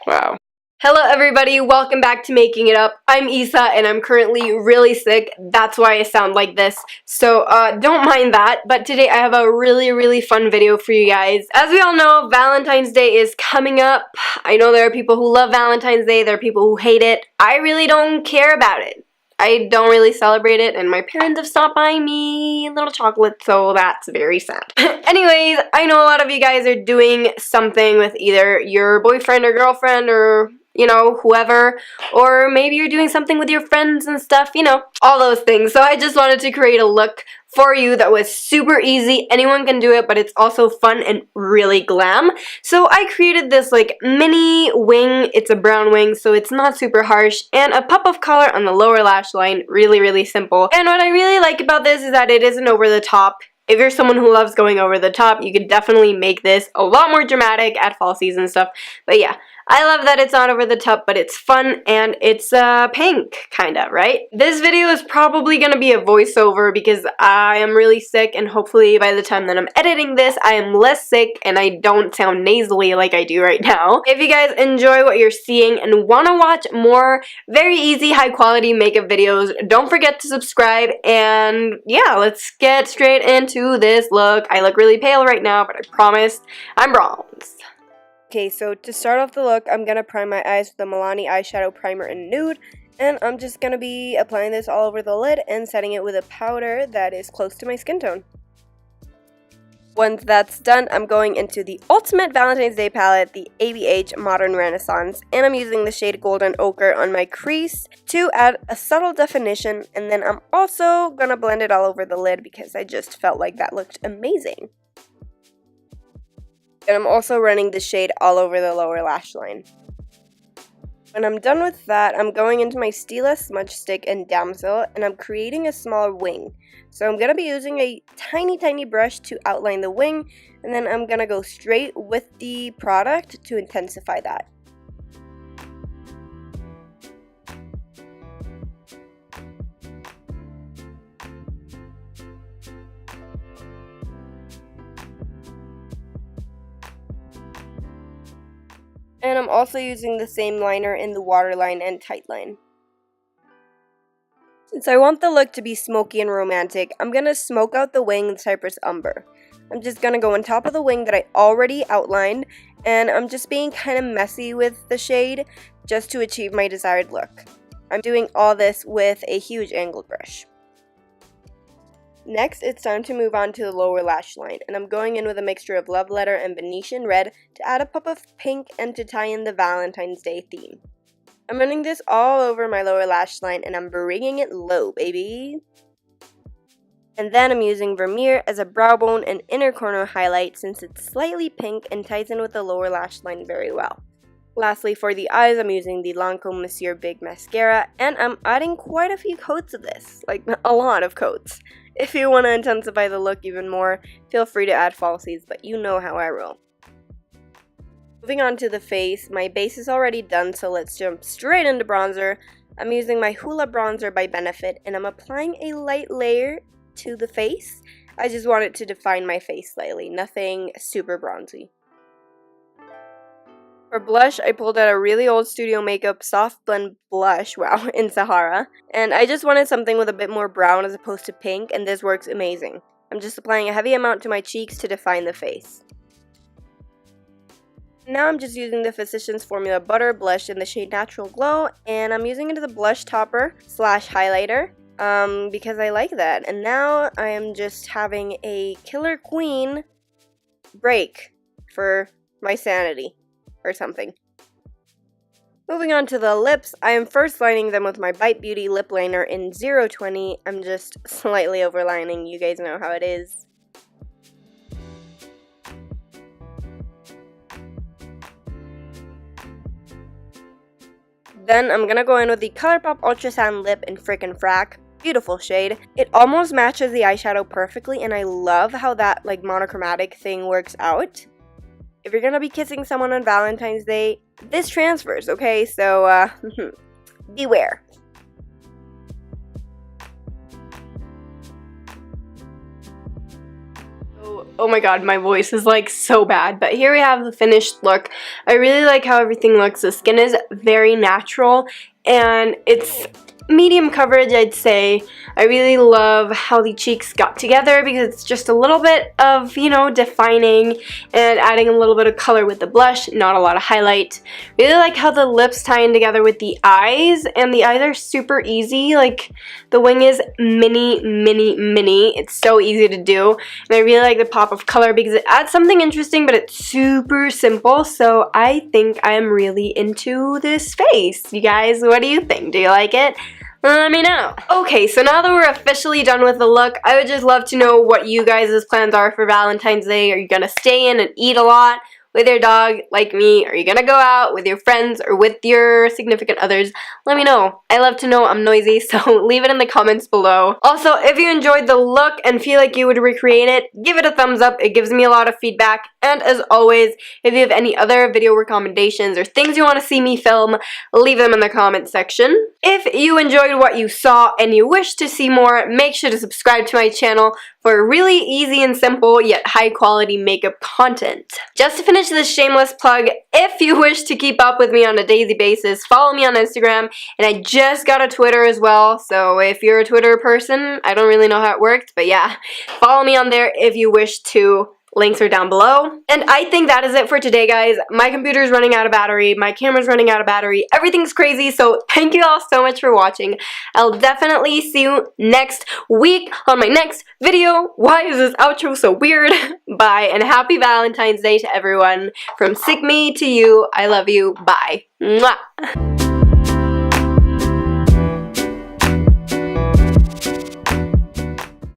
Wow. Hello everybody, welcome back to Making It Up. I'm Isa and I'm currently really sick. That's why I sound like this. So don't mind that. But today I have a really fun video for you guys. As we all know, Valentine's Day is coming up. I know there are people who love Valentine's Day, there are people who hate it. I really don't care about it. I don't really celebrate it, and my parents have stopped buying me little chocolates, so that's very sad. Anyways, I know a lot of you guys are doing something with either your boyfriend or girlfriend or, you know, whoever, or maybe you're doing something with your friends and stuff, you know, all those things. So I just wanted to create a look for you that was super easy. Anyone can do it, but it's also fun and really glam. So I created this like mini wing. It's a brown wing, so it's not super harsh, and a pop of color on the lower lash line. Really simple. And what I really like about this is that it isn't over the top. If you're someone who loves going over the top, you could definitely make this a lot more dramatic at fall season and stuff. But yeah, I love that it's not over the top, but it's fun and it's pink, kind of, right? This video is probably going to be a voiceover because I am really sick, and hopefully by the time that I'm editing this, I am less sick and I don't sound nasally like I do right now. If you guys enjoy what you're seeing and want to watch more very easy, high quality makeup videos, don't forget to subscribe, and yeah, let's get straight into this look. I look really pale right now, but I promise I'm bronzed. Okay, so to start off the look, I'm going to prime my eyes with the Milani eyeshadow primer in nude, and I'm just going to be applying this all over the lid and setting it with a powder that is close to my skin tone. Once that's done, I'm going into the Ultimate Valentine's Day palette, the ABH Modern Renaissance, and I'm using the shade Golden Ochre on my crease to add a subtle definition, and then I'm also going to blend it all over the lid because I just felt like that looked amazing. And I'm also running the shade all over the lower lash line. When I'm done with that, I'm going into my Stila Smudge Stick and Damsel, and I'm creating a smaller wing. So I'm going to be using a tiny brush to outline the wing, and then I'm going to go straight with the product to intensify that. And I'm also using the same liner in the waterline and tightline. Since I want the look to be smoky and romantic, I'm going to smoke out the wing with Cypress Umber. I'm just going to go on top of the wing that I already outlined, and I'm just being kind of messy with the shade just to achieve my desired look. I'm doing all this with a huge angled brush. Next, it's time to move on to the lower lash line, and I'm going in with a mixture of Love Letter and Venetian Red to add a pop of pink and to tie in the Valentine's Day theme. I'm running this all over my lower lash line, and I'm bringing it low, baby. And then I'm using Vermeer as a brow bone and inner corner highlight since it's slightly pink and ties in with the lower lash line very well. Lastly, for the eyes, I'm using the Lancôme Monsieur Big Mascara, and I'm adding quite a few coats of this, like a lot of coats. If you want to intensify the look even more, feel free to add falsies, but you know how I roll. Moving on to the face, my base is already done, so let's jump straight into bronzer. I'm using my Hoola bronzer by Benefit, and I'm applying a light layer to the face. I just want it to define my face slightly, nothing super bronzy. For blush, I pulled out a really old Studio Makeup Soft Blend Blush, wow, in Sahara. And I just wanted something with a bit more brown as opposed to pink, and this works amazing. I'm just applying a heavy amount to my cheeks to define the face. Now I'm just using the Physicians Formula Butter Blush in the shade Natural Glow, and I'm using it as a blush topper / highlighter, because I like that. And now I am just having a Killer Queen break for my sanity. Or something. Moving on to the lips, I am first lining them with my Bite Beauty lip liner in 020. I'm just slightly overlining, you guys know how it is. Then I'm gonna go in with the Colourpop Ultra Sand Lip in Frickin' Frack. Beautiful shade. It almost matches the eyeshadow perfectly, and I love how that like monochromatic thing works out. If you're gonna be kissing someone on Valentine's Day, this transfers, okay? So, beware. So Oh my god, my voice is like so bad, but here we have the finished look. I really like how everything looks. The skin is very natural and it's medium coverage, I'd say. I really love how the cheeks got together because it's just a little bit of, you know, defining and adding a little bit of color with the blush, not a lot of highlight. Really like how the lips tie in together with the eyes, and the eyes are super easy. Like, the wing is mini. It's so easy to do, and I really like the pop of color because it adds something interesting, but it's super simple, so I think I am really into this face. You guys, what do you think? Do you like it? Let me know. Okay, so now that we're officially done with the look, I would just love to know what you guys' plans are for Valentine's Day. Are you gonna stay in and eat a lot with your dog like me? Are you gonna go out with your friends or with your significant others? Let me know. I love to know. I'm noisy, so leave it in the comments below. Also, if you enjoyed the look and feel like you would recreate it, give it a thumbs up. It gives me a lot of feedback. And as always, if you have any other video recommendations or things you want to see me film, leave them in the comment section. If you enjoyed what you saw and you wish to see more, make sure to subscribe to my channel for really easy and simple yet high quality makeup content. Just to finish this shameless plug, if you wish to keep up with me on a daily basis, follow me on Instagram, and I just got a Twitter as well, so if you're a Twitter person, I don't really know how it works, but yeah, follow me on there if you wish to. Links are down below. And I think that is it for today, guys. My computer's running out of battery, my camera's running out of battery, everything's crazy, so thank you all so much for watching. I'll definitely see you next week on my next video. Why is this outro so weird? Bye, and happy Valentine's Day to everyone. From Sick Me to you, I love you. Bye. Mwah.